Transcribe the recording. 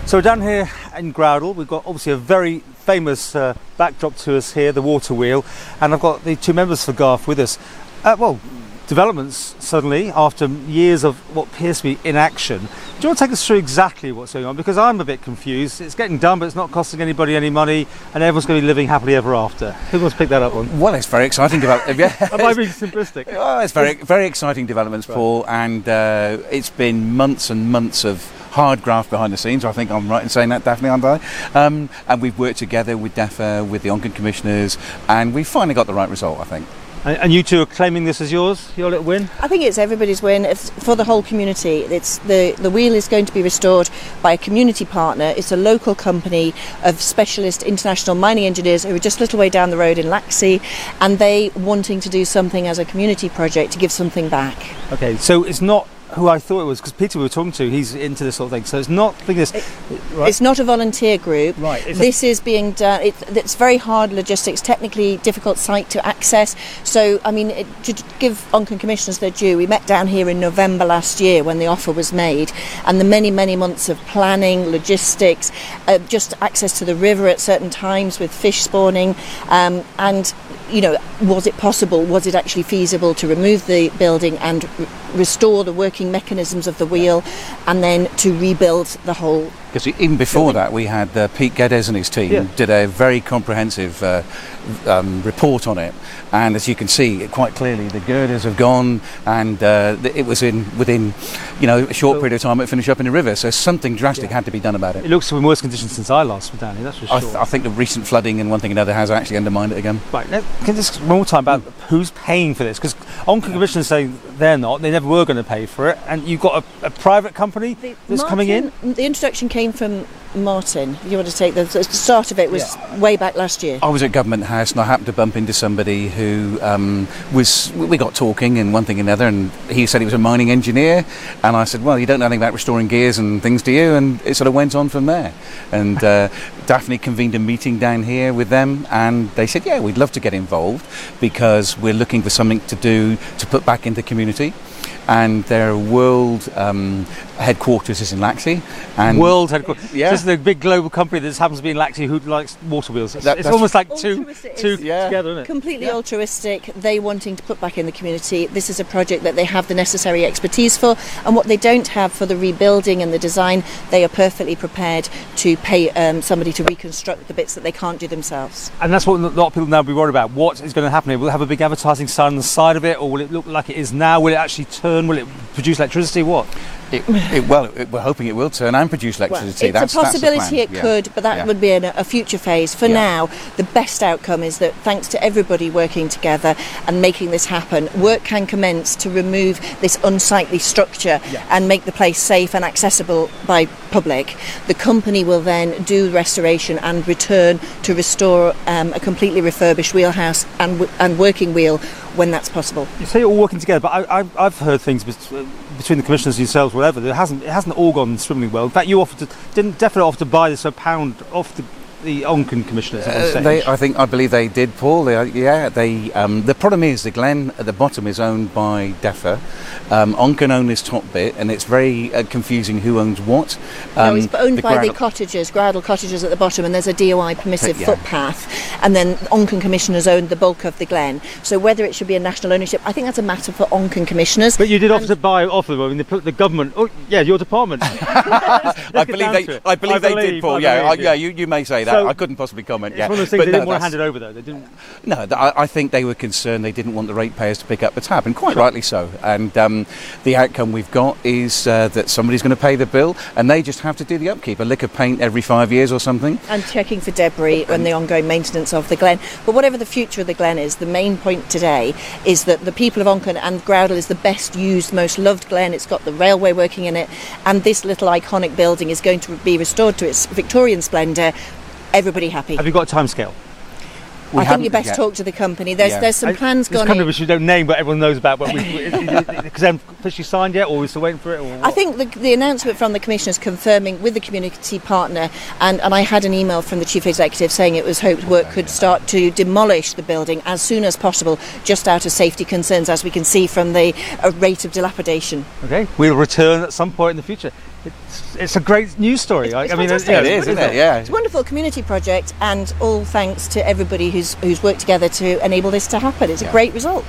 So we're down here in Groudle. We've got obviously a very famous backdrop to us here, the waterwheel, and I've got the two members for Garff with us. Developments suddenly after years of what appears to be inaction. Do you want to take us through exactly what's going on? Because I'm a bit confused. It's getting done, but it's not costing anybody any money, and everyone's going to be living happily ever after. Who wants to pick that up on? Well, it's very exciting development. Am I being simplistic? Oh, it's very exciting developments, right. Paul, and it's been months and months of hard graft behind the scenes. I think I'm right in saying that, Daphne, aren't I? And we've worked together with DEFRA, with the Onken commissioners, and we've finally got the right result, I think. And you two are claiming this as yours, your little win? I think it's everybody's win. It's for the whole community. It's the wheel is going to be restored by a community partner. It's a local company of specialist international mining engineers who are just a little way down the road in Laxey, and they wanting to do something as a community project to give something back. Okay, so it's not who I thought it was, because Peter we were talking to, he's into this sort of thing, so it's not right? It's not a volunteer group. Right. This is being done. It's very hard logistics, technically difficult site to access. So I mean, to give Onken commissioners their due, we met down here in November last year when the offer was made, and the many months of planning, logistics, just access to the river at certain times with fish spawning, and you know, was it possible, was it actually feasible to remove the building and restore the working mechanisms of the wheel, and then to rebuild the whole. Because even before that, we had Pete Geddes and his team did a very comprehensive report on it, and as you can see quite clearly, the girders have gone, and it was within a short period of time it finished up in the river. So something drastic had to be done about it. It looks to be in worse conditions since I last was down here. That's for sure. I think the recent flooding and one thing and another has actually undermined it again. Right. Now, can this one more time about who's paying for this? Because Onken commissioners say they're not. They never were going to pay for it, and you've got a private company that's coming in. The introduction came from Martyn. You want to take the start of it was way back last year. I was at Government House and I happened to bump into somebody who we got talking and one thing and another, and he said he was a mining engineer, and I said, well, you don't know anything about restoring gears and things, do you? And it sort of went on from there, and Daphne convened a meeting down here with them, and they said, yeah, we'd love to get involved because we're looking for something to do to put back into the community. And their world headquarters is in Laxey. And world headquarters. Yeah. This is a big global company that just happens to be in Laxey who likes water wheels. It's almost like two together, isn't it? Completely altruistic. They wanting to put back in the community. This is a project that they have the necessary expertise for, and what they don't have for the rebuilding and the design, they are perfectly prepared to pay somebody to reconstruct the bits that they can't do themselves. And that's what a lot of people now be worried about. What is going to happen here? Will it have a big advertising sign on the side of it, or will it look like it is now? Will it actually turn? Will it produce electricity? What? We're hoping it will turn and produce electricity. Well, it's a possibility it could, but that would be a future phase. For now, the best outcome is that thanks to everybody working together and making this happen, work can commence to remove this unsightly structure and make the place safe and accessible by public. The company will then do restoration and return to restore a completely refurbished wheelhouse and working wheel when that's possible. You say you're all working together, but I've heard things between the commissioners yourselves, whatever. It hasn't all gone swimmingly well. In fact, you didn't definitely offer to buy this for £1 off the Onken commissioners. I believe they did, Paul. The problem is the Glen at the bottom is owned by DEFRA. Onken own this top bit, and it's very confusing who owns what. No, it's owned by the cottages, Groudle cottages at the bottom, and there's a DOI permissive footpath, and then Onken commissioners own the bulk of the Glen. So whether it should be a national ownership, I think that's a matter for Onken commissioners. But you did offer to buy off of them. I mean, the government. Oh, yeah, your department. I believe they did, Paul. You may say that. So I couldn't possibly comment. It's one of those things they didn't want to hand it over, though. They didn't. No, I think they were concerned. They didn't want the ratepayers to pick up the tab, and quite rightly so. And the outcome we've got is that somebody's going to pay the bill, and they just have to do the upkeep, a lick of paint every 5 years or something, and checking for debris and the ongoing maintenance of the Glen. But whatever the future of the Glen is, the main point today is that the people of Onken and Groudle is the best used, most loved Glen. It's got the railway working in it, and this little iconic building is going to be restored to its Victorian splendour. Everybody happy. Have you got a timescale? I think you best talk to the company. There's some plans going. It's a company which we don't name, but everyone knows about. But because they've officially signed yet, or we're still waiting for it? Or I think the announcement from the Commissioner is confirming with the community partner, and I had an email from the Chief Executive saying it was hoped work could start to demolish the building as soon as possible, just out of safety concerns, as we can see from the rate of dilapidation. Okay, we'll return at some point in the future. It's a great news story. It's I mean, fantastic. It is, isn't it? Yeah. It's a wonderful community project, and all thanks to everybody who's worked together to enable this to happen. It's a great result.